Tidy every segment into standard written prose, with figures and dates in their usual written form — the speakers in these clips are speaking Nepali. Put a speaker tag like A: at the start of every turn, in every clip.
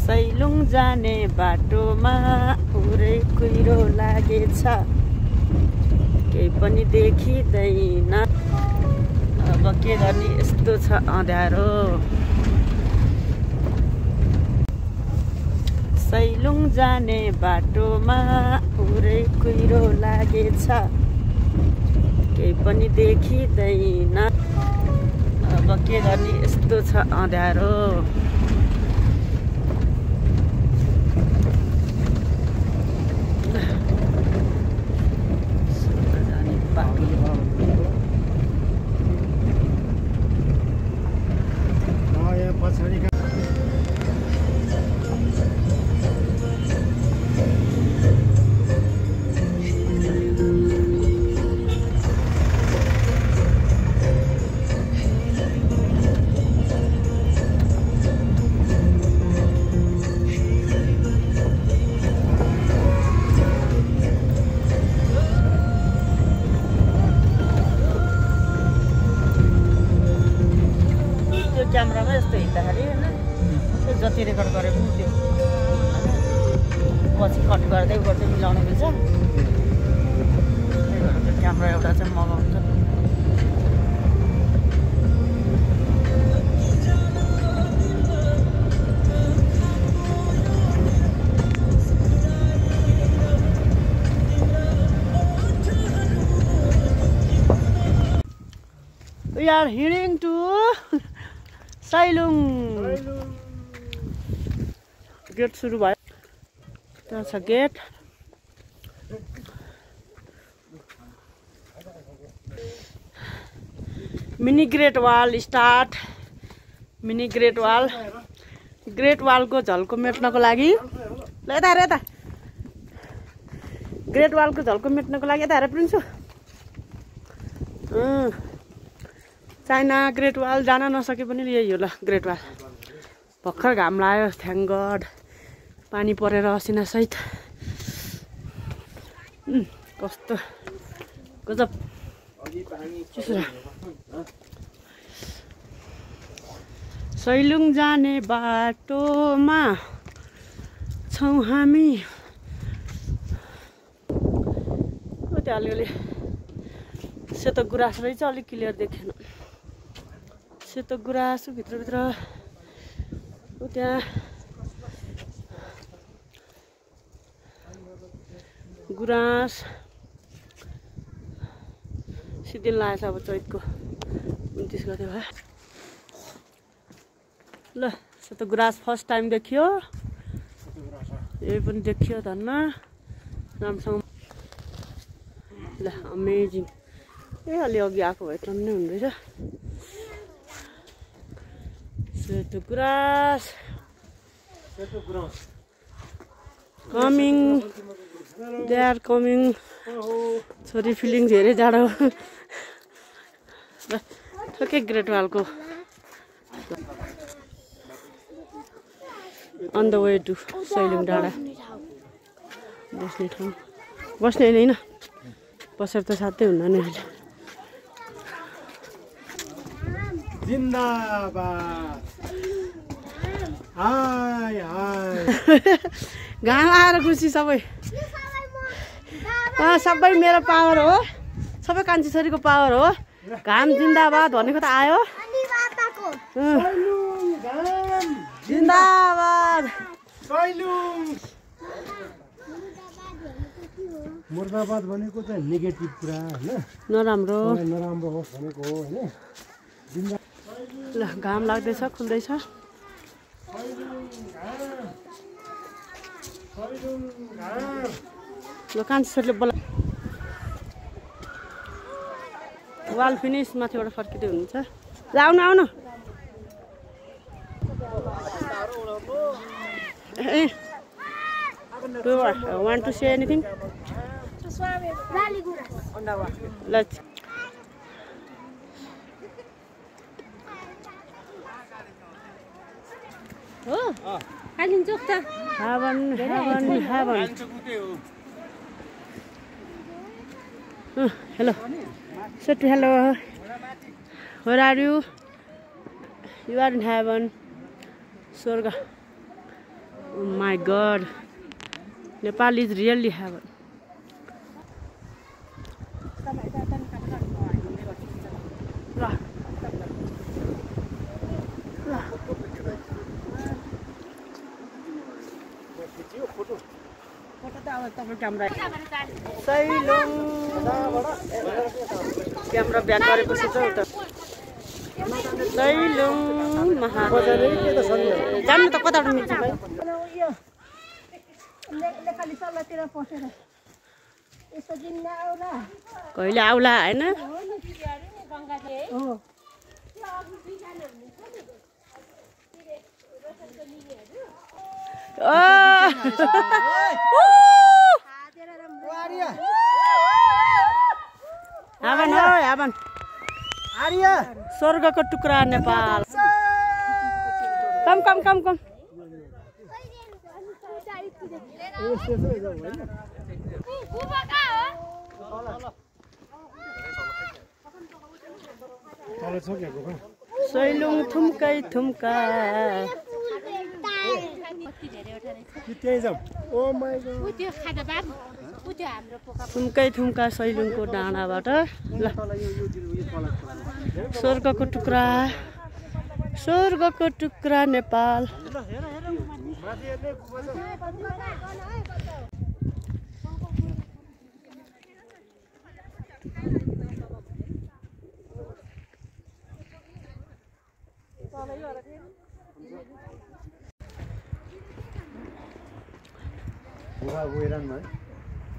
A: सैलुङ जाने बाटोमा पुरै कुहिरो लागेछ, केही पनि देखिँदैन। अब के गर्ने, यस्तो छ अँध्यारो। सैलुङ जाने बाटोमा पुरै कुहिरो लागेछ, केही पनि देखिँदैन। अब के गर्ने, यस्तो छ अँध्यारो। क्यामेरामा यस्तो हिँड्दाखेरि होइन, त्यो जति रेकर्ड गरे पनि त्यो पछि कट गर्दै मिलाउनु मिल्छ। त्यही भएर त्यो क्यामेरा एउटा चाहिँ मगाउँछ। We are heading to Sailung. Gate सुरु भयो, त्यहाँ छ gate. Mini great wall start. Mini great wall, great वालको झल्को मेट्नको लागि यता ग्रेट वालको झल्को मेट्नको लागि यता हेर प्रिन्सु। चाइना ग्रेट वाल जान नसके पनि यही हो ल ग्रेट वाल। भर्खर घाम लाग्यो, थ्याङ्क गड। पानी परेर असिना सहित कस्तो गजब सैलुङ जाने बाटोमा छौँ हामी। त्यो अलिअलि सेतो गुराँस रहेछ, अलिक क्लियर देखेन। सेतो गुराँस भित्रभित्र त्यहाँ गुराँस सिद्धिन लागेछ। अब चैतको 29 गते भयो ल। सेतो गुराँस फर्स्ट टाइम देखियो, यही पनि देखियो धन्न राम्रोसँग ल। अमेजिङ। अलि अघि आएको भए टन्नै हुँदैछ। सेतो गुराँस कमिङ, दे आर कमिङ। छोरी फिलिङ धेरै जाडो ठोकै ग्रेट वालको on the way to Sailung डाँडा। बस्ने ठाउँ, बस्ने होइन, बसेर त साथै हुन्न नि अहिले।
B: जिन्दाबाद। हाय हाय।
A: घाम आएर खुसी सबै। सबै मेरो पावर हो, सबै कान्छी छोरीको पावर हो। घाम जिन्दाबाद भनेको त आयो। जिन्दाबाद
B: मुर्दाबाद भनेको चाहिँ नेगेटिभ कुरा होइन,
A: नराम्रो
B: नराम्रो होस् भनेको हो होइन।
A: ल घाम लाग्दैछ, खुल्दैछ। ल कान्छी छोरीले बोला। वाल फिनिस, माथिबाट फर्किँदै हुनुहुन्छ। ल आउनु आउनु। Do you want to say anything? Let's.
C: Oh, kalian cokta.
A: Heaven. Hello. Say hello. Where are you? You are in heaven. Swarga. Oh my God, Nepal is really heaven. Camera back गरेपछि चाहिँ उता सैलुङ महादेव जानु त कताबाट मिल्छ भाइ कहिले आउला होइन हावन हो हावन स्वर्गको टुक्रा नेपाल कम कम कम कम सैलुङ थुम्कै थुम्का थुम्कै थुम्का सैलुङको डाँडाबाट ल स्वर्गको टुक्रा नेपाल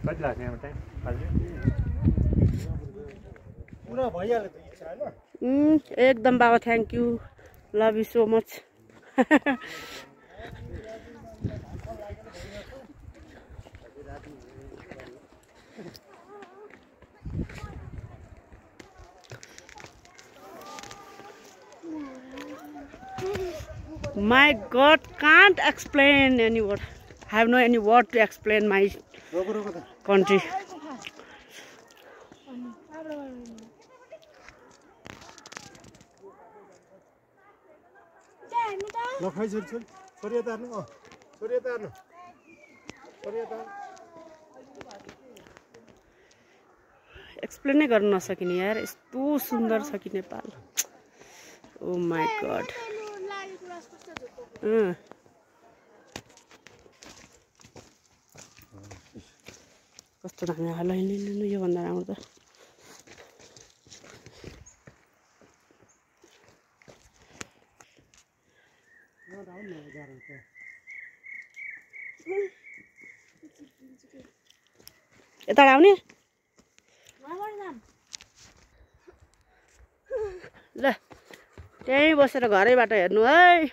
B: कति लाग्छ यहाँ टाइम पुरा भइहाल्यो त इच्छा होइन
A: एकदम बाबा thank you love you so much My God, can't explain any word. I have no any word to explain my country. Explain नै गर्न नसकिने यार यस्तो सुन्दर छ कि नेपाल Oh my God. कस्तो दामी हालै लिनु यो भन्दा राम्रो त यता आउने ल त्यहीँ बसेर घरैबाट हेर्नु है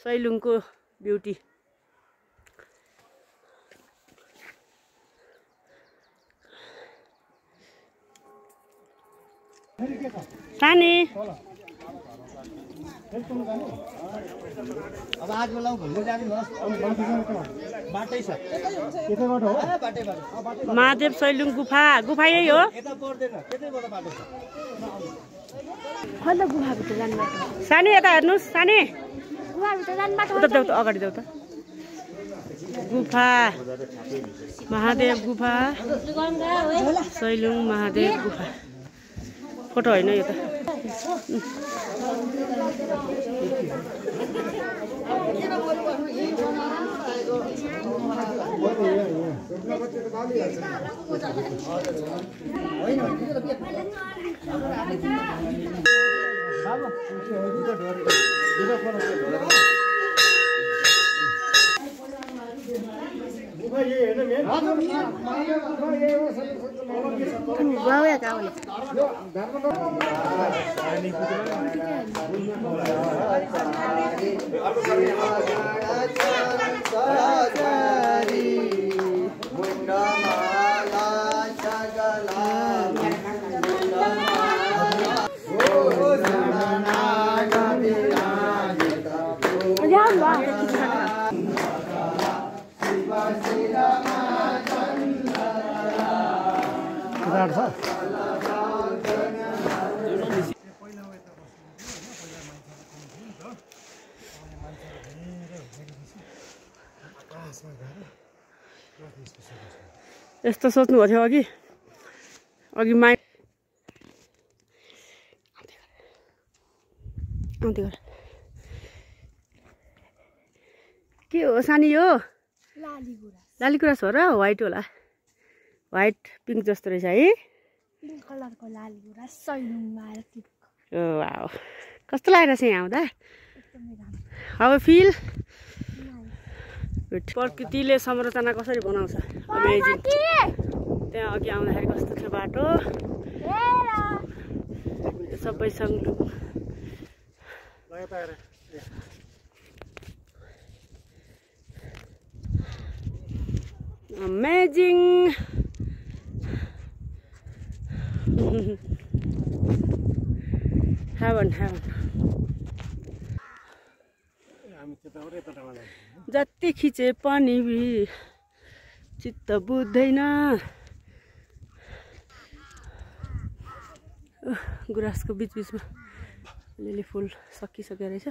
A: सैलुङको ब्युटी सानी
B: अब आज बेला घुम्दै जानु बाटै छ यतैबाट हो बाटैबाट
A: महादेव सैलुङ गुफा यही हो
B: यता पर्दैन त्यतैबाट बाटो छ
C: खल्ला गुफाभित्र जानु बाटो
A: सानी यता हेर्नुस् सानी
C: गुफाभित्र जानु बाटो
A: उता देऊ त अगाडि देऊ त गुफा महादेव गुफा सैलुङ महादेव गुफा फोटो होइन यो त यस्तो सोच्नु थियो अघि माइन्ड के हो सानी यो लाली गुराँस हो र व्हाइट होला व्हाइट पिङ्क जस्तो रहेछ है
C: पिङ्क कलरको लाली गुराँस सैलुङमा आएर टिपेको
A: वाउ कस्तो लागेको छ यहाँ आउँदा हाउ फिल प्रकृतिले संरचना कसरी बनाउँछ अमेजिङ त्यहाँ अघि आउँदाखेरि कस्तो थियो बाटो सबै सँग अमेजिङ हेभन जति खिचे पनि चित्त बुझ्दैन गुराँसको बिचबिचमा अलिअलि फुल सकिसक्यो रहेछ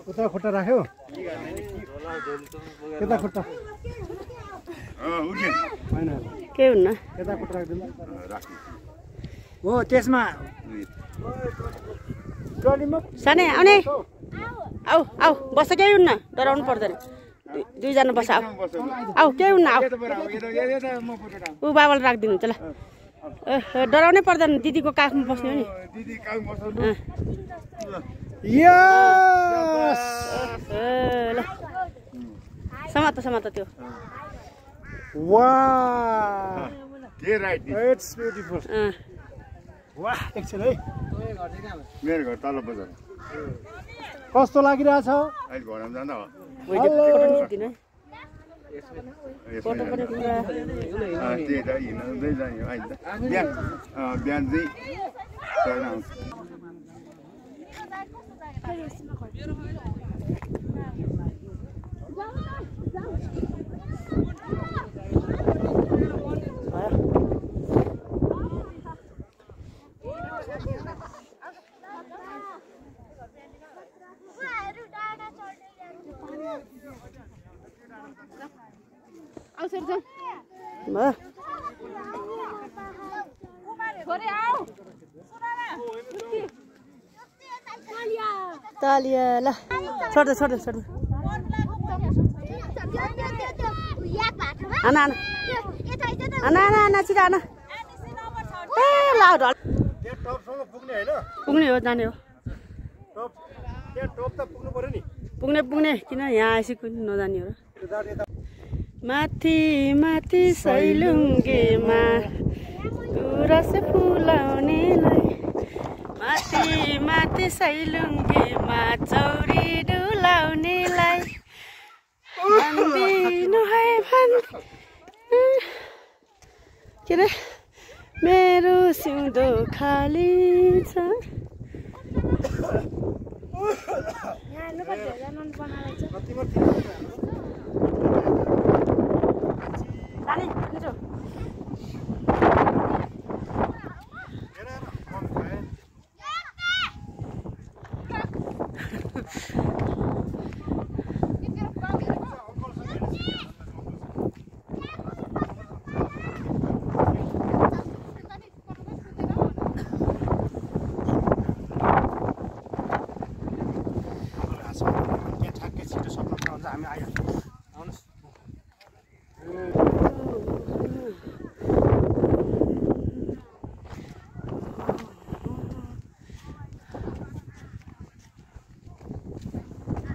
B: उता खुट्टा राख्यो यता खुट्टा
A: के हुन्न
B: यता खुट्टा राख्दिनु हो त्यसमा
A: सानै आउने आऊ आऊ बस केही हुन्न डराउनु पर्दैन दुईजना बस आऊ आऊ केही हुन्न आऊ ऊ बाबाले राखिदिनुहुन्छ ल डराउनै पर्दैन दिदीको काखमा बस्ने हो नि ल समात त्यो
B: एकछिन है
D: मेरो घर तल बजार
B: कस्तो लागिरहेछ
D: अहिले घरमा जाँदा हो
A: फोटो पनि पुरा
D: त्यही त हिँड्दै जाने अहिले बिहान चाहिँ चढ्न आउँछ
A: तालिया ल छोड्दै आना छिटो आना ए ल पुग्ने हो जाने हो पुग्ने किन यहाँ आएपछि कुनै नजाने हो र माथि माथि सैलुङ्गेमा गुराँस फुलाउनेलाई माथि सैलुङ्गेमा चौरी डुलाउनेलाई भन्दिनु है के अरे मेरो सिउँदो खाली छ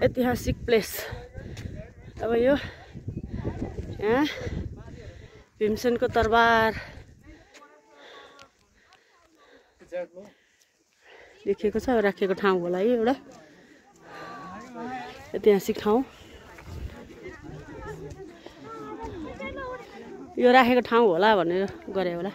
A: ऐतिहासिक प्लेस अब यो यहाँ भीमसेनको दरबार लेखिएको छ, राखेको ठाउँ होला है एउटा ऐतिहासिक ठाउँ। यो राखेको ठाउँ होला भनेर गरे होला।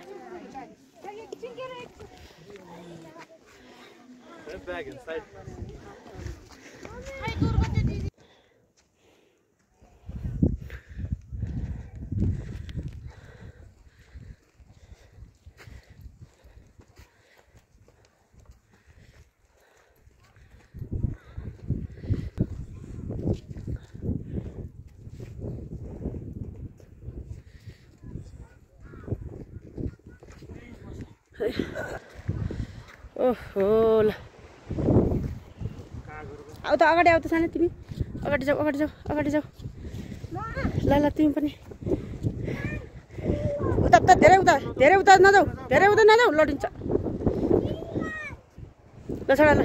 A: ओहो ल आऊ त अगाडि आऊ त सानो तिमी अगाडि जाऊ अगाडि जाऊ अगाडि जाऊ ल ल तिमी पनि उता उता धेरै उता नजाऊ धेरै उता नजाऊ लडिन्छ ल छोडा ल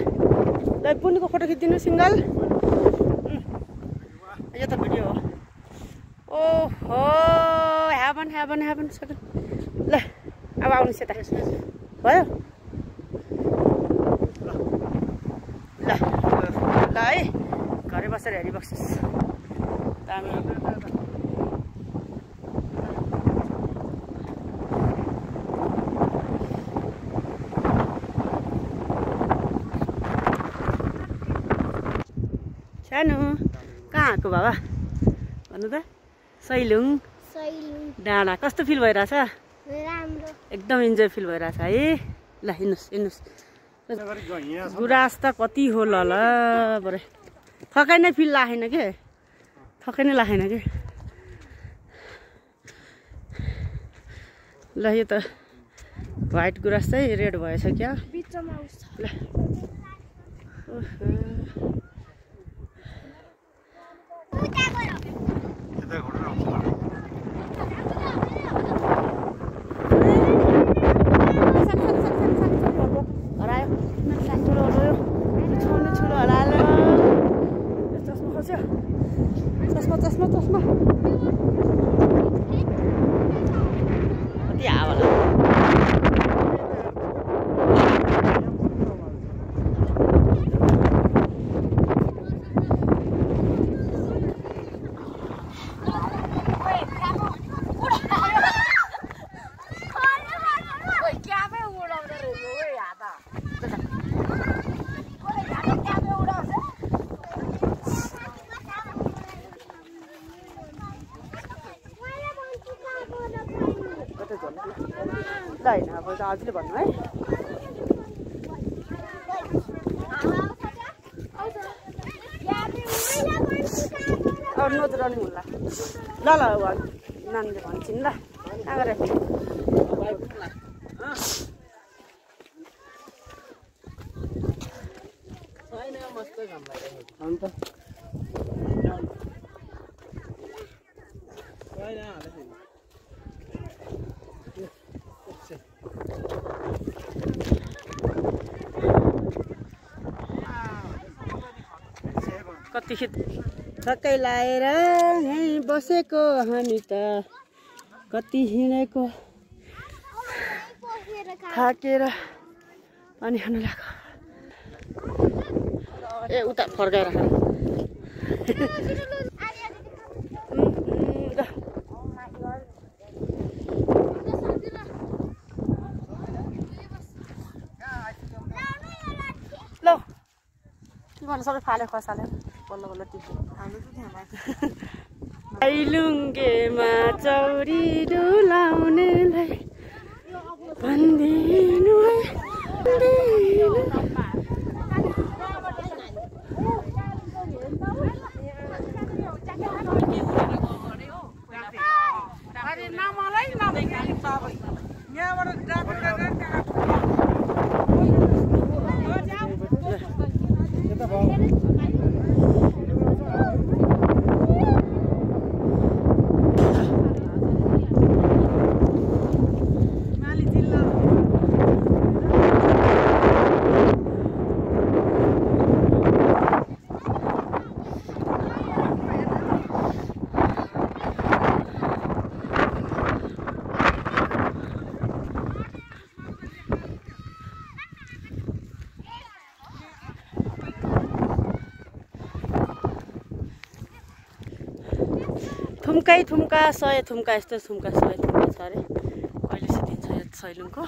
A: ल पुनीको फोटो खिचिदिनु सिङ्गल यो त भिडियो हो ओहो हेभन हेभन हेभन सकेन ल अब आउनुहोस् यता भयो ल ल है घरै बसेर हेरिबस्छस् दामी सानो कहाँ आएको बाबा भन्नु त सैलुङ डाँडा कस्तो फिल भइरहेछ एकदम इन्जोय फिल भइरहेछ है ल हिँड्नुहोस् हिँड्नुहोस् गुराँस त कति हो ल बरे थकाइ नै फिल लागेन के थकाइ नै लागेन के ल यो त व्हाइट गुराँस चाहिँ रेड भएछ क्या ल चस्मा कति हावा ल होइन अब त हजुरले भन्नु है अब नोजराउनु होला ल ल नानीले भन्छन् ल कहाँ गरे कतिखेर थकै लाएर यहीँ बसेको हामी त कति हिँडेको थाकेर पानी खान लाग्यो ए उता फर्काएर ल तिमीहरू सबै फाल्यो खसाल्यो बल्ल बल्ल टिप्यो लुङ्गेमा चौरी डुलाउनेलाई भन्दिनु थुम्का 100 थुम्का यस्तो थुम्का 100 थुम्का छ अरे कहिले सिद्धिन्छ यो सैलुङको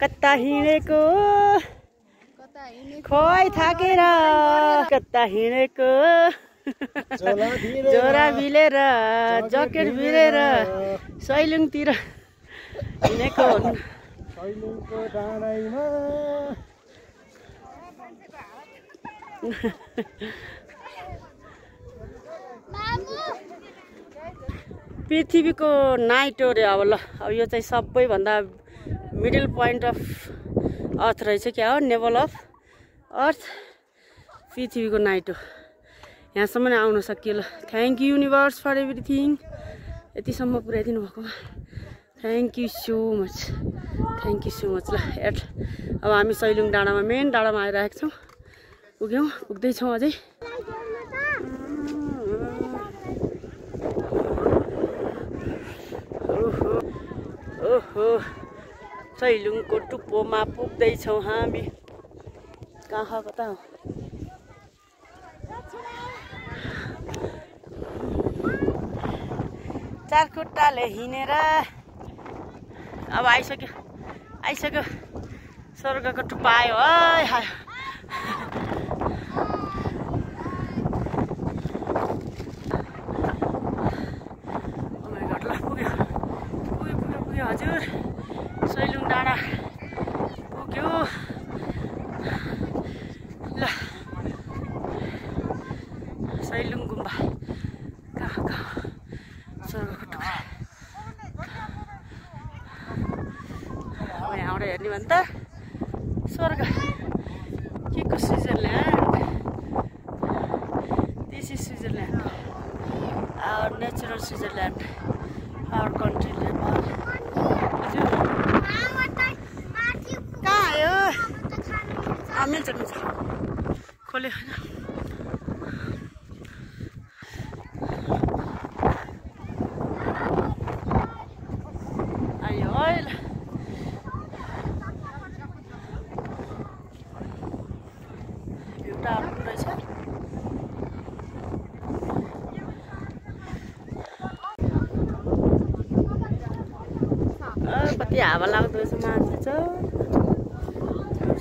A: कता हिँडेको खोइ थाकेर कता हिँडेको जोरा भिलेर जकेट भिलेर सैलुङतिर हिँडेको
B: सैलुङको डाँडामा
A: पृथ्वीको नाइट हो रे अब ल अब यो चाहिँ सबैभन्दा मिडल पोइन्ट अफ अर्थ रहेछ क्या हो नेभल अफ अर्थ पृथ्वीको नाइट हो यहाँसम्म नै आउन सकियो ल thank you universe for everything यतिसम्म पुऱ्याइदिनु भएकोमा थ्याङ्क यू सो मच ल अब हामी सैलुङ डाँडामा मेन डाँडामा आइरहेको छौँ पुग्दैछौँ अझै ओहो सैलुङको टुप्पोमा पुग्दैछौँ हामी कहाँ कता हो चार खुट्टाले हिँडेर अब आइसक्यो स्वर्गको टुप्पा आयो है पुग्यो हजुर सैलुङ डाँडा पुग्यो ल सैलुङ गुम्बा कहाँ स्वर्गको टुक्रा अब यहाँबाट हेर्ने भने त स्वर्ग के को Switzerland this is Switzerland our natural Switzerland our country Nepal कहाँ आयो मिल्छ खोल्यो आयो है एउटा रहेछ कति हावा लाग्दो रहेछ मान्छे छ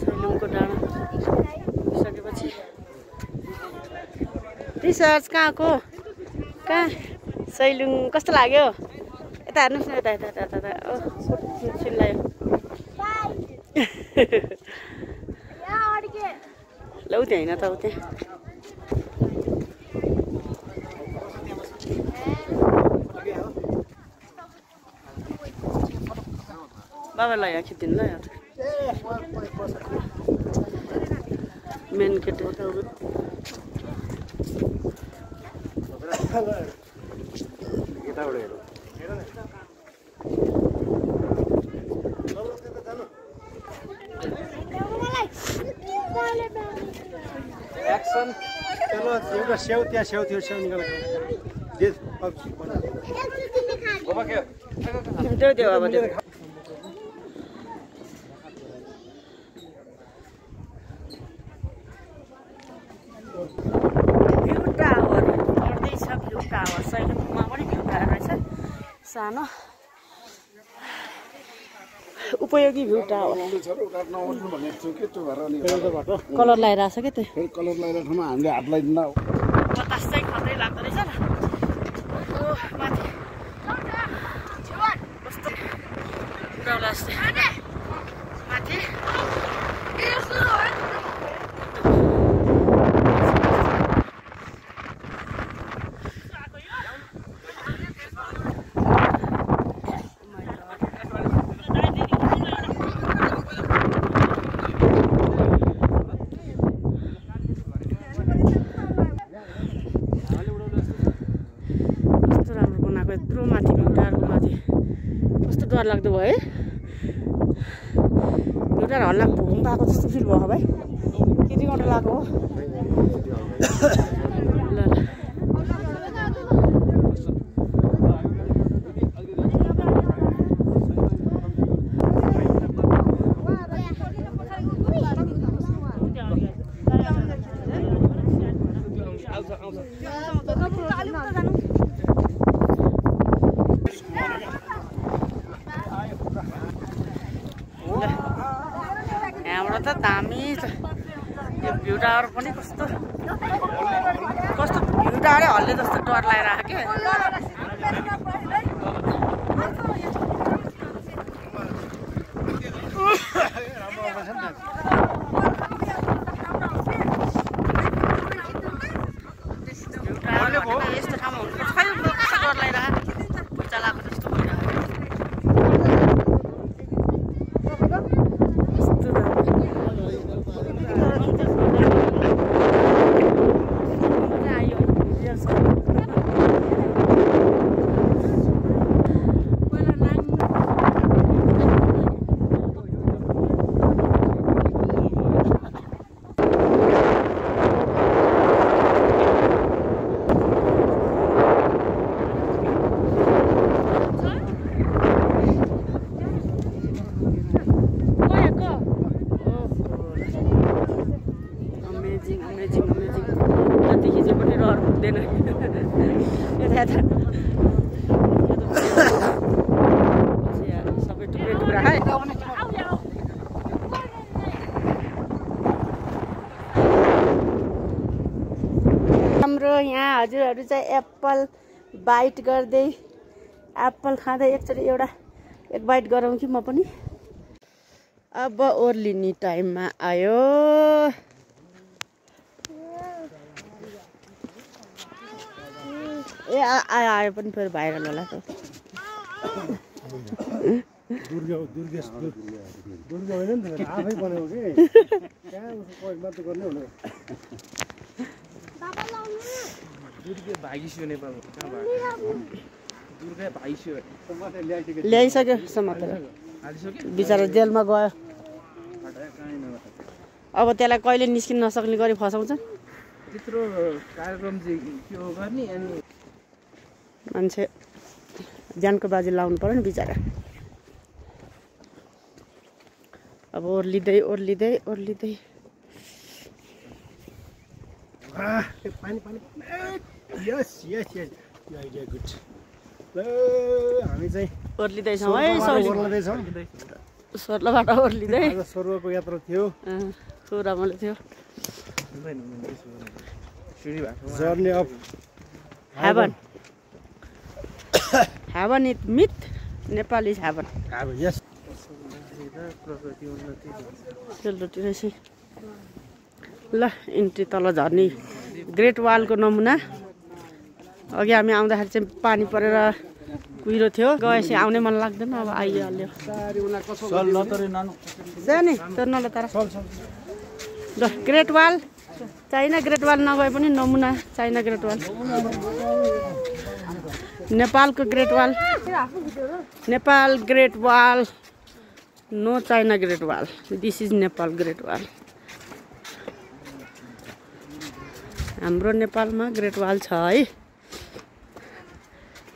A: सैलुङको डाँडा पुगिसकेपछि रिसर्च कहाँको कहाँ सैलुङ कस्तो लाग्यो यता हेर्नुहोस् न यता सुन्लायो ल उता होइन त उता बाबालाई यहाँ खिचिदिनु ल यहाँ मेन केट
B: एक्सन चलो एउटा स्याउ त्यहाँ स्याउ थियो स्याउ निकालेको
A: त्यो अब त्यो भ्यू टावर पर्दैछ भ्यू टावर सैलुङमा पनि भ्यू टावर रहेछ सानो उपयोगी भ्यू टावर कलर लगाइरहेको छ क्या त्यो
D: कलर लगाइरहेको ठाउँमा हामीले हात लगाइदिँदा
A: बतास चाहिँ खतरै लाग्दो रहेछ ल माथि कस्तो उडाउला जस्तै माथि यत्रो माथि भ्युटारको माथि कस्तो डर लाग्दो भयो है भ्युटार हल्ला भूकम्प आएको जस्तो फिल भयो भाइ केटी गर्नु लगाएको हो ल त दामी छ यो भ्यू टावर पनि कस्तो भ्यू टावरै हल्ले जस्तो डर लागिरहेको के यस्तो ठाउँमा हुनुपर्छ खै कस्तो डर लागिरहेको पैसा लगाएको जस्तो हाम्रो यहाँ हजुरहरू चाहिँ एप्पल बाइट गर्दै एप्पल खाँदै एकचोटि एक बाइट गरौँ कि म पनि अब ओर्लिने टाइममा आयो ए आयो पनि फेरि भाइरल होला त
B: दुर्गा होइन नि त आफै बनाएको के कहाँ उसको मात्र गर्ने हुनु
A: ल्याइसक्यो समातेर बिचरा जेलमा गयो अब त्यसलाई कहिले निस्किन नसक्ने गरी फसाउँछ
E: त्यत्रो कार्यक्रम चाहिँ के हो गर्ने अनि
A: मान्छे ज्यानको बाजी लाउनु पर्यो नि बिचरा अब ओर्लिँदै
B: हामी चाहिँ
A: ओर्लिँदैछौँ है स्वर्लबाट ओर्लिँदै
B: स्वर्गको यात्रा थियो
A: रमाइलो थियो
B: journey of
A: heaven it myth Nepal is heaven
B: यस
A: सेलरोटी रहेछ ल इन्ट्री तल झर्ने ग्रेट वालको नमुना अघि हामी आउँदाखेरि चाहिँ पानी परेर कुहिरो थियो गएपछि आउनै मन लाग्दैन अब आइहाल्यो जाने तर तर ल great wall China great wall नगए पनि नमुना चाइना ग्रेट वाल नेपालको great wall Nepal great wall no China great wall this is Nepal great wall हाम्रो नेपालमा ग्रेट वाल छ है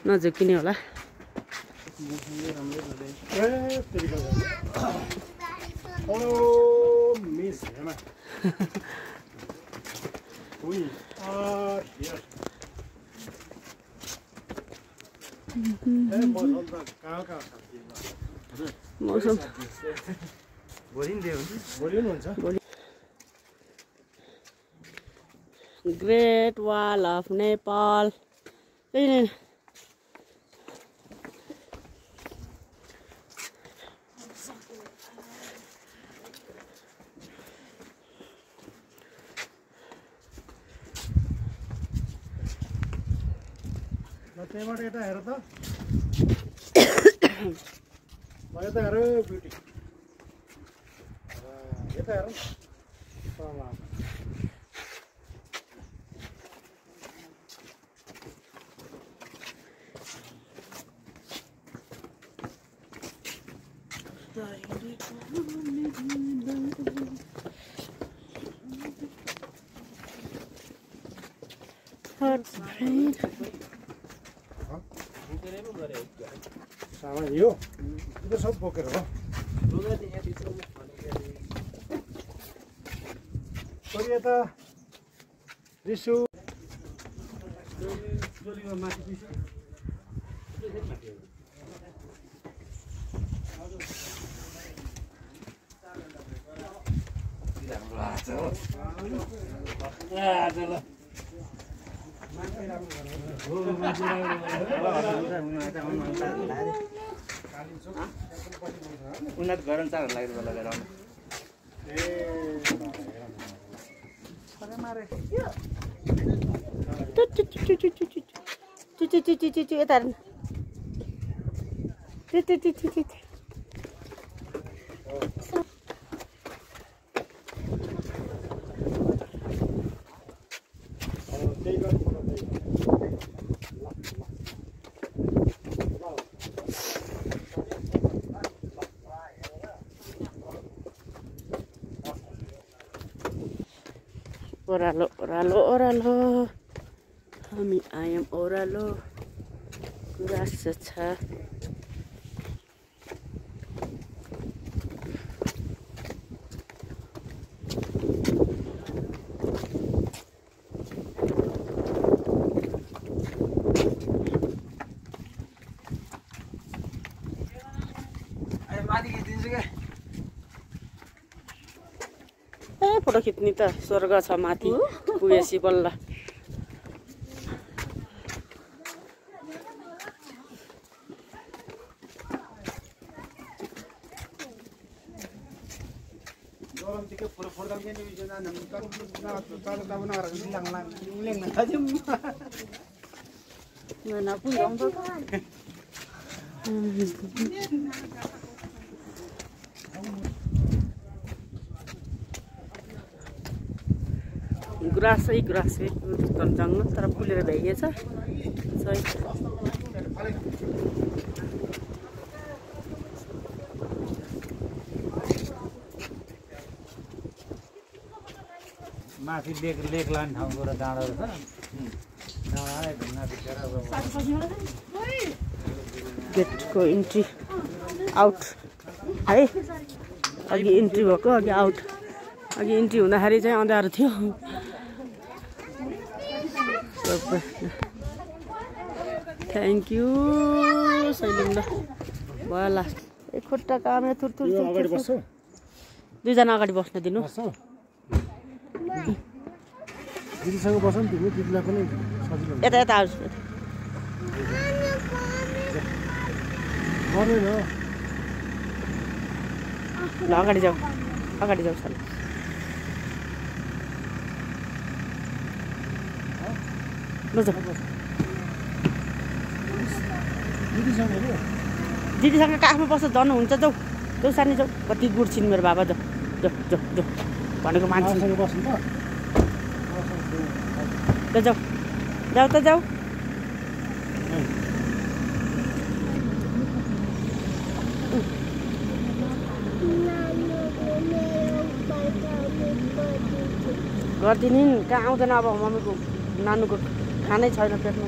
A: नझुकिने होला
B: miss Hema we are here
A: मौसम ग्रेट वाल अफ नेपाल
B: त्यहाँबाट यता हेर त यता हेर ब्युटी यता हेर सामान यो त्यो सब बोकेर हो छोरी यता रिसु
E: उनीहरू गरम 4 रुपियाँ लगेर आउनु
A: ओह्रालो ओह्रालो ओह्रालो हामी आयौँ ओह्रालो गुराँस छ फोटो खिच्ने त स्वर्ग छ माथि पुगेपछि बल्ल गुराँसै गुराँसै जङ्गल तर फुलेर भ्याइएछ
B: माथि लेक लाने ठाउँबाट डाँडा रहेछ
A: गेटको इन्ट्री आउट है अघि इन्ट्री भएको अघि आउट अघि इन्ट्री हुँदाखेरि चाहिँ अँध्यारो थियो थ्याङ्क यू सैलिङ ल भयो लास्ट एक खुट्टा कामे थुरथुर दुईजना अगाडि बस्न दिनु
B: दिदीसँग बस्नु नि तिमी दिदीलाई पनि सजिलो
A: यता यता आउँछु
B: गर्दैन
A: ल अगाडि जाऊ सर ल जाऊ दिदीसँग काखमा बस्छ जानुहुन्छ जाऊ जाऊ सानी जाऊ कति गुड्छिन् मेरो बाबा जाऊ जाऊ जाऊ जाऊ भनेको मान्छे
B: बस्नु
A: त जाऊ जाऊ त जाऊ गरिदिनु नि कहाँ आउँदैन अब मम्मीको नानुको खानै छैन पेटमा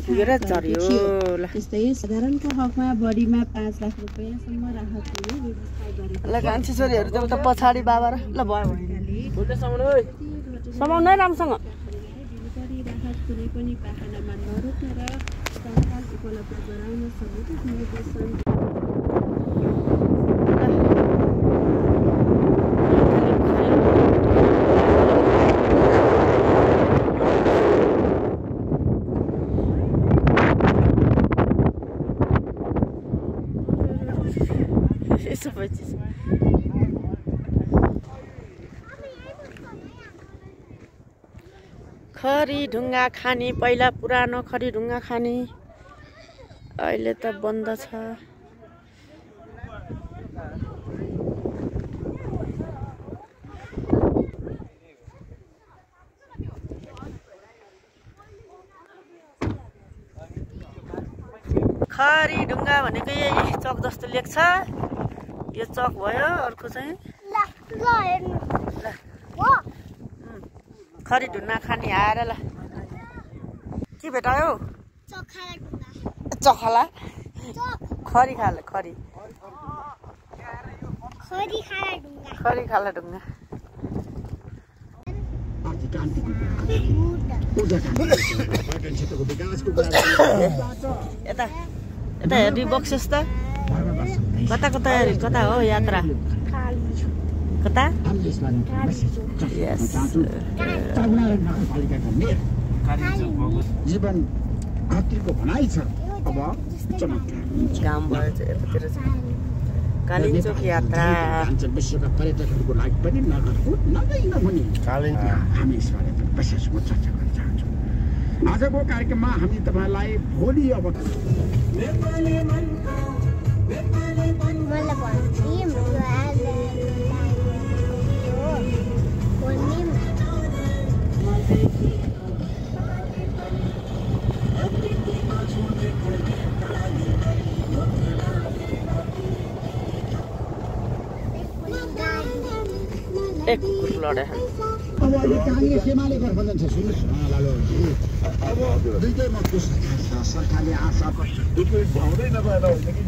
A: पुगेर झऱ्यो
F: त्यस्तै साधारणको हकमा बढीमा 5 लाख रुपैयाँसम्म राहत दिने व्यवस्था गरेको
A: ल कान्छी छोरीहरू जाउँ त पछाडि बाबा र ल भयो समाउनु है राम्रोसँग
F: राहत कुनै पनि पाखनामा नरोक्न र सरकार उपलब्ध गराउन समेत निर्देशन
A: सबै चिज खरी ढुङ्गा खानी पहिला पुरानो खरी ढुङ्गा खानी अहिले त बन्द छ खरी ढुङ्गा भनेको यही चौक जस्तो लेख्छ यो चौक भयो अर्को चाहिँ खरी ढुङ्गा खानी आएर ल के भेटायो चखला खरी खाला खरी खरी खाला ढुङ्गा यता यता हेर्ने बक्सेस त कताको तयारी कता हो यात्रा कता
G: जीवन खत्रीको भनाइ छ अब चमत्कार
A: काम भयो चाहिँ यतातिर कालिम्पोङ यात्रा
G: विश्वका पर्यटकहरूको लागि पनि नगरको नगई नहुने हामी यसबारे विशेषमा चर्चा गर्न चाहन्छौँ। आजको कार्यक्रममा हामी तपाईँलाई भोलि अब
A: एक कुकुर लड्या
G: अब अहिले कहाँनिर केमाले गठबन्धन छ सुन्नुहोस् लालुजी अब दुईटैमा सरकारले आशा
D: दुई भाउँदै नभएर होइन कि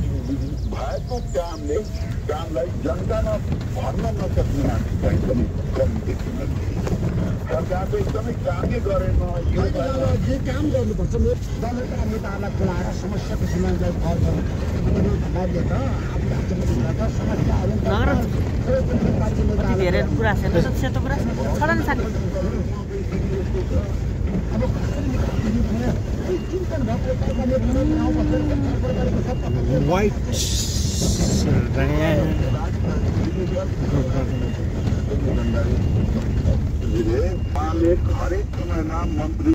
D: भएको कामलाई जनतामा भर्न नसक्ने मान्छे कहीँ पनि कम देखिन। सरकारले एकदमै कामै गरेन।
G: जे काम गर्नुपर्छ दलका नेताहरूलाई बोलाएर समस्याको समाधान गर्छन् बाध्य त आफ्नो समस्याहरू
A: धेरै कुरा छैन सेतो कुरा छडन सानो
B: वाइट
D: हरेक समयमा मन्त्री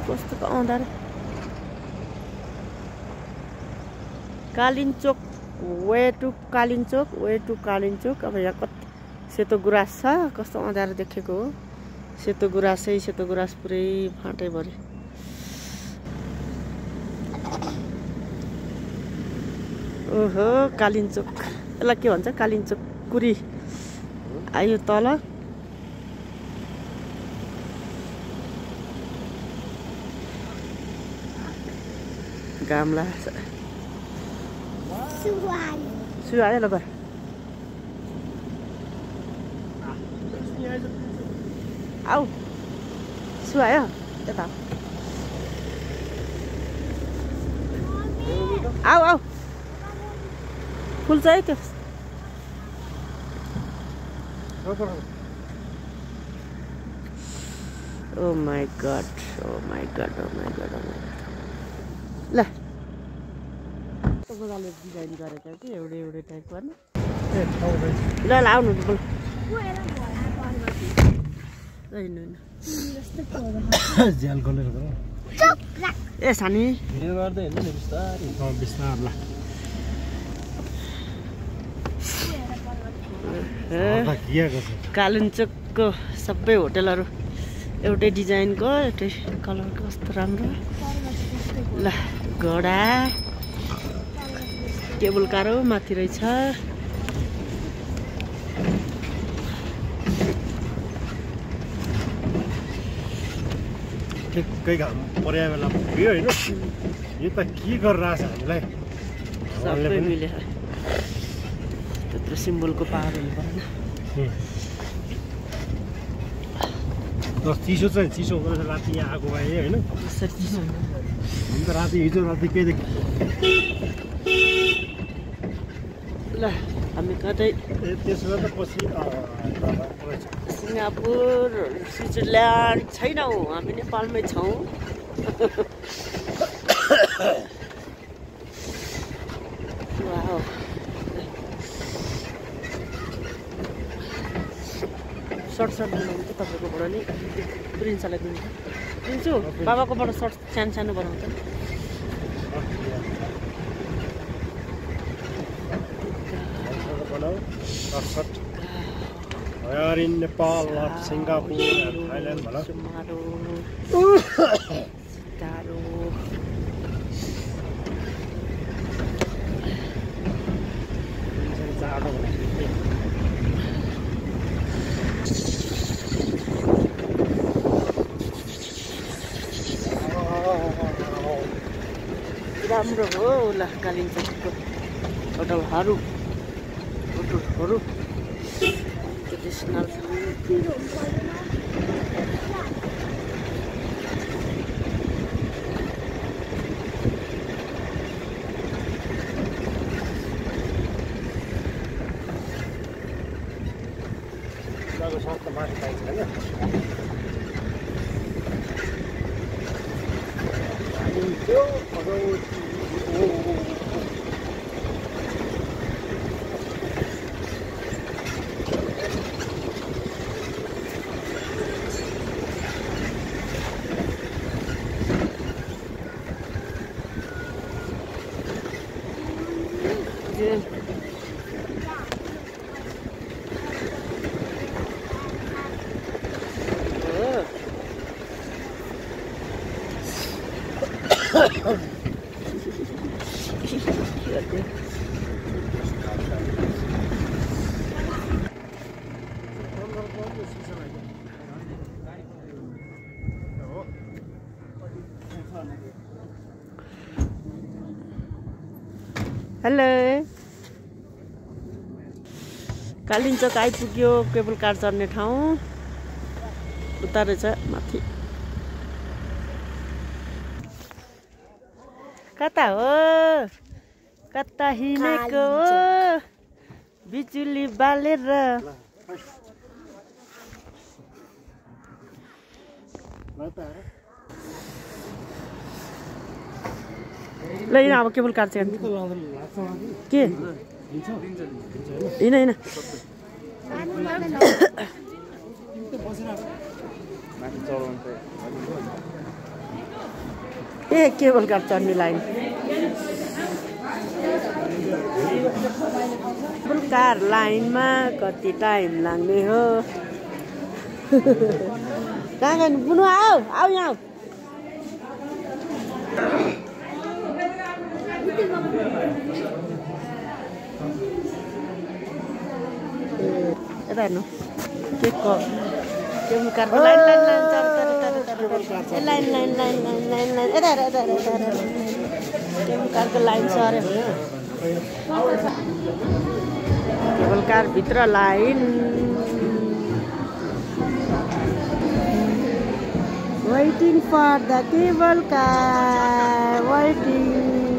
A: कस्तो आउँदा कालिम्पोङ वे टु कालिम्पोङ अब यहाँ कति सेतो गुराँस छ कस्तो अँध्यारो देखेको हो सेतो गुराँस पुरै फाँटैभरि ओहो कालिम्पोङ यसलाई के भन्छ कालिम्पोङ कुरी आयो तल घाम लाग्छ सुहायो ल गर आऊ सुहायो यता आऊ फुल चाहिँ त्यो ओ माई गड ल मजाले डिजाइन गरेको कि एउटै टाइपको होइन ल आउनु बोल
B: झ्याल खोलेर
A: ए सानी कालिम्पोङको सबै होटलहरू एउटै डिजाइनको एउटै कलरको कस्तो राम्रो ल घोडा टेबल कारो माथि रहेछ
B: ठिक्कै घाम पर्या बेला पुग्यो होइन यो त के गरिरहेछ हामीलाई
A: सबै मिलेर त्यत्रो सिम्बलको पाहाड हुनु परेन
B: चिसो चाहिँ चिसो हुँदो रहेछ राति यहाँ आएको भए होइन
A: कसरी चिसो
B: अन्त हिजो राति केही देख्यो
A: ल हामी कतै
B: त्यसो गर्दा पछि
A: सिङ्गापुर स्विजरल्यान्ड छैनौँ हामी नेपालमै छौँ वाउ सर्ट बनाउनु त तपाईँकोबाट नि प्रिन्सलाई दिन्छु बाबाकोबाट सर्ट सानो बनाउँछ नि
B: Where in Nepal or Singapore or Thailand, bala? राम्रो हो ल कालिम्पोङको होटलहरू
A: फोटोहरू ट्रेडिसनल
B: माथि पाइन्छ होइन
A: हेलो कालिम्पोङ आइपुग्यो केबल कार चढ्ने ठाउँ उता रहेछ माथि कता हो कता हिँडेको हो बिजुली बालेर ल यहाँ अब केबल कार चाहिँ के होइन होइन ए केबल कार चढ्ने लाइन केबल कार लाइनमा कति टाइम लाग्ने हो कहाँ गयो बुनु आऊ आऊ यहाँ यता हेर्नु केको केबल कारको line line line line line line line line line यता हेर यता हेर केबल कारको लाइन सर्यो केबल कार भित्र line waiting for the cable car waiting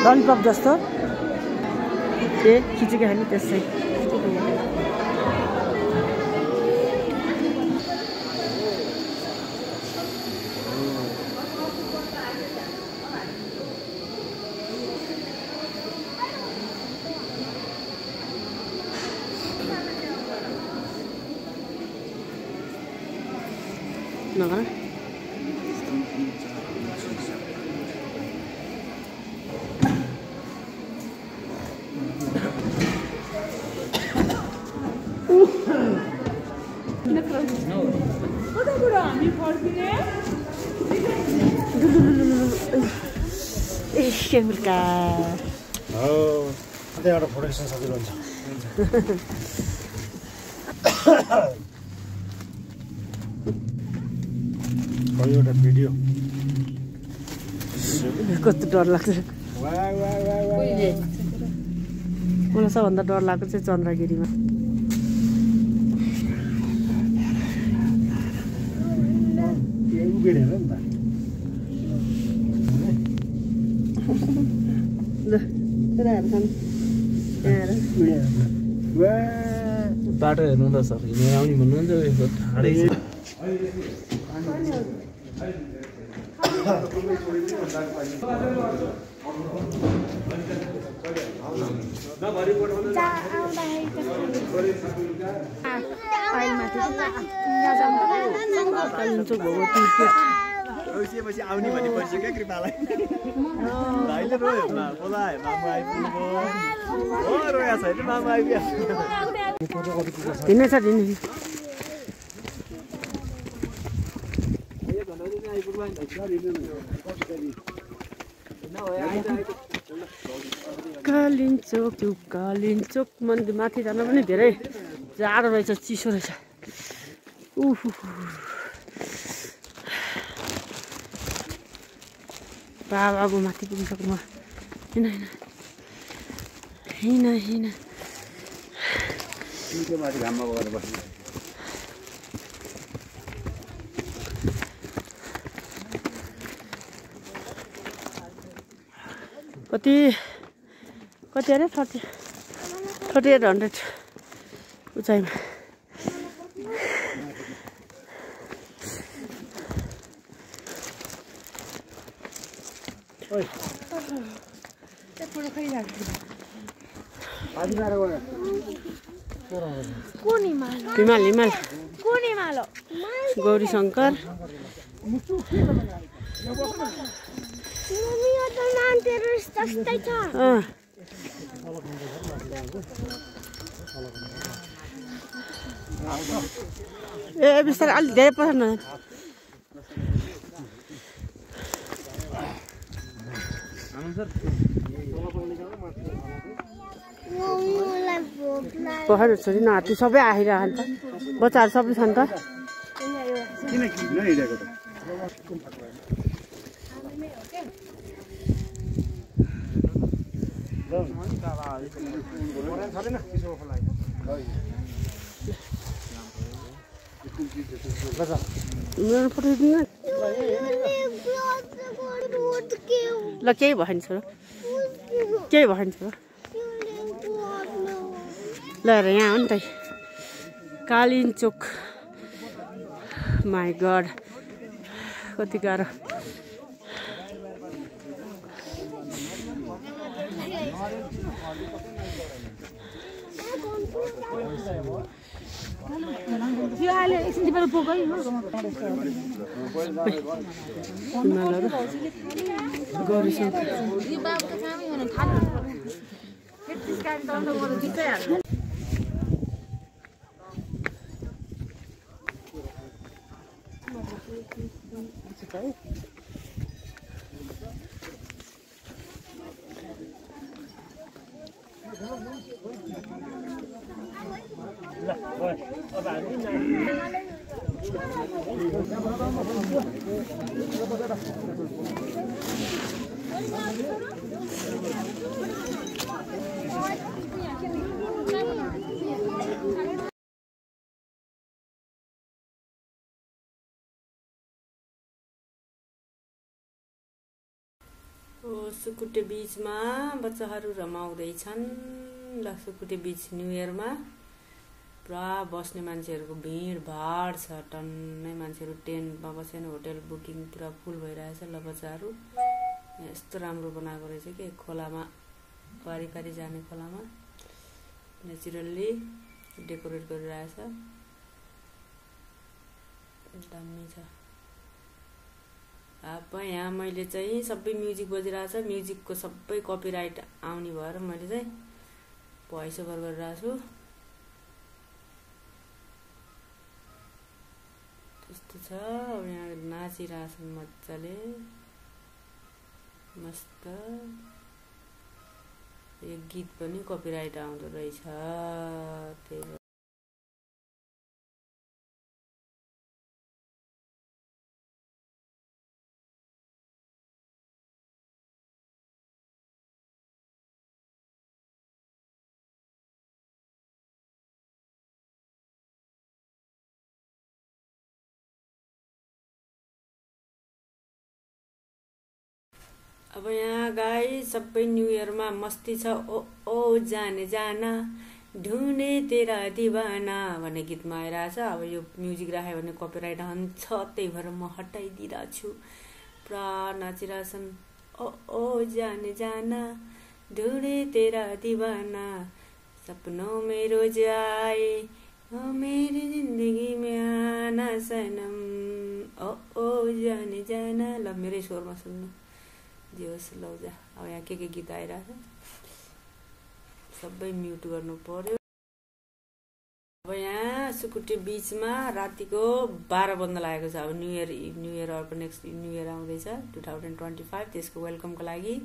A: lollipop जस्तो ए खिचेको खाने त्यसै नगर केबल कार
B: हो अन्त एउटा फोटो खिच्न सजिलो हुन्छ एउटा भिडियो
A: कस्तो डर लाग्छ मलाई सबभन्दा डर लाग्छ चाहिँ चन्द्रगिरीमा
B: उभिएर हेर नि त
E: बाटो हेर्नु त सर हिँडेर आउने भन्नुहुन्छ यसो ठाडै छ
H: आउने भन्ने परिसक्यो क्या कृपालाई भाइले रोयो बोलाए मामु आइपुग्नु हो रोया छैन मामु आइपुग्यो
A: हिँड्ने छ हिँड्ने कालिन्चोक मन्दिर माथि जान पनि धेरै जाडो रहेछ, चिसो रहेछ। बाबु माथि पुगिसक्नु हिँड कति अरे 3800 उचाइमा। हिमाल गौरी शङ्कर ए बिस्तारै अलि धेरै पठाउन। पखाएर छोरी नाति सबै आइरहन्छ, बच्चाहरू सबै छन् त। मेरो पठाइदिनु ल, केही भएन छोरो, ल हेर यहाँ हो नि त कालिन्चोक। माई गड कति गाह्रो। गौरी शङ्कर सुकुटे बीचमा बच्चाहरू रमाउँदैछन्। ल सुकुटे बीच न्यू इयरमा पुरा बस्ने मान्छेहरूको भिडभाड छ, टन्नै मान्छेहरू टेन्टमा बसेन, होटल बुकिङ पुरा फुल भइरहेछ। ल बच्चाहरू यस्तो राम्रो बनाएको रहेछ कि खोलामा पारी जाने खोलामा नेचुरल्ली डेकोरेट गरिरहेछ, दामी छ। अब यहाँ मैले चाहिँ सबै म्युजिक बजिरहेछ, म्युजिकको सबै कपिराइट आउने भएर मैले चाहिँ भोइस ओभर गरिरहेको छु। त्यस्तो छ। अब यहाँ नाचिरहेछन् मजाले, मस्त। यो गीत पनि कपिराइट आउँदो रहेछ, त्यही अब यहाँ गाई सबै न्यू इयरमा मस्ती छ। ओ जाने जाना ढुँडे तेरा दिवाना भन्ने गीतमा आइरहेछ। अब यो म्युजिक राख्यो भने कपिराइट हुन्छ, त्यही भएर म हटाइदिरहेको छु। पुरा नाचिरहेछन्। ओ जाने जाना ढुँडे तेरा दिवाना सपनों में रोज आए मेरी जिंदगी में आना सनम। ओ जाने जाना। ल मेरै स्वरमा सुन्नु जे होस्। लौजा अब यहाँ के गीत आइरहेछ, सबै म्युट गर्नु पर्यो। अब यहाँ सुकुटी बीचमा रातिको 12 बज्न लागेको छ। अब न्यू इयर अर्को नेक्स्ट न्यू इयर आउँदैछ 2025, त्यसको वेलकमको लागि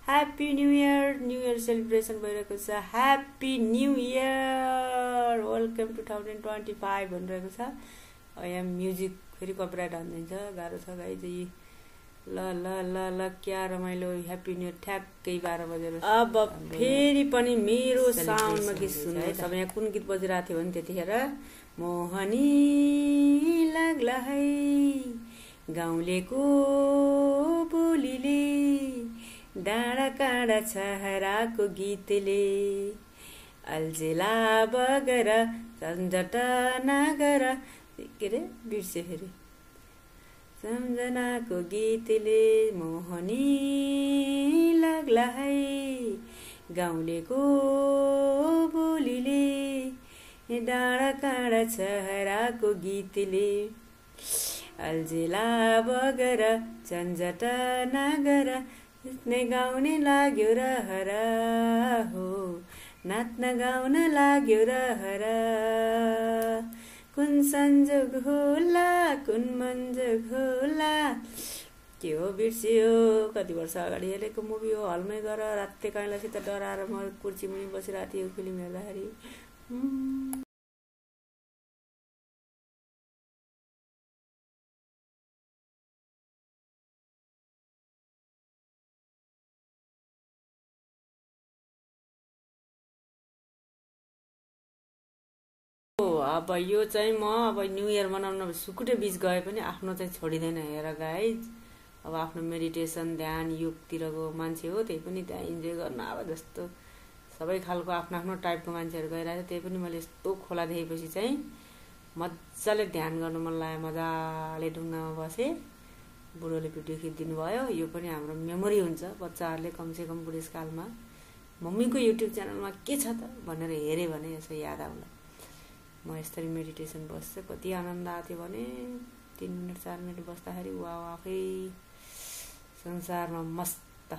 A: ह्याप्पी न्यू इयर सेलिब्रेसन भइरहेको छ। ह्याप्पी न्यू इयर वेलकम 2025 भनिरहेको छ। यहाँ म्युजिक फेरि कपिराइट हानिदिन्छ, गाह्रो छ गाइज। ल ल ल ल क्या रमाइलो ह्याप्पी न्यू इयर ठ्याक्कै 12 बजेर। अब फेरि पनि मेरो साउन्डमा गीत सुन्दैछ। अब यहाँ कुन गीत बजिरहेको थियो भने त्यतिखेर मोहनी लाग्ला है गाउँलेको बोलीले डाँडा काँडा छहराको गीतले अल्झेला बगर सम्झट नगर के अरे बिर्से फेरि सम्झनाको गीतले मोहनी लाग्ला है गाउँलेको बोलीले डाँडा काँडा छहराको गीतले अल्झेला बगर झन्झट नगर नाच्ने गाउने लाग्यो रहर हो नाच्न गाउन लाग्यो रहर कुन संजोग होला कुन मनजोग होला के हो बिर्सियो कति वर्ष अगाडि हेरेको मुभी हो हलमै गएर राते काइलासित डराएर म कुर्सी मुनि बसिरहेको थिएँ यो फिल्म हेर्दाखेरि। अब यो चाहिँ म अब न्यू इयर मनाउन सुकुटे बीच गए पनि आफ्नो चाहिँ छोडिँदैन हेर गाइज। अब आफ्नो मेडिटेसन ध्यान योगतिरको मान्छे हो, त्यही पनि त्यहाँ इन्जोय गर्न अब जस्तो सबै खालको आफ्नो आफ्नो टाइपको मान्छेहरू गइरहेको छ। त्यही पनि मैले यस्तो खोला देखेपछि चाहिँ मजाले ध्यान गर्नु मन लाग्यो, मजाले ढुङ्गामा बसेँ। बुढोले भिडियो खिचिदिनु भयो। यो पनि हाम्रो मेमोरी हुन्छ बच्चाहरूले कमसेकम बुढेसकालमा मम्मीको युट्युब च्यानलमा के छ त भनेर हेऱ्यो भने यसो याद आउला। म यसरी मेडिटेसन बस्छु, कति आनन्द आएको थियो भने 3 मिनट 4 मिनट बस्दाखेरि वा आफै संसारमा मस्त।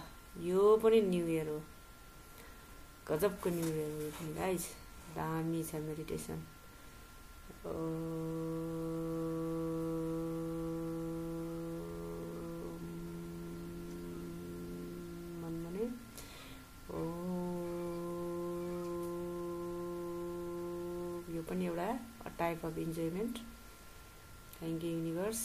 A: यो पनि न्यू इयर हो, गजबको न्यू इयर हो यो पनि गाइज। दामी छ मेडिटेसन। मनमने यो पनि एउटा type of enjoyment. Thank you universe.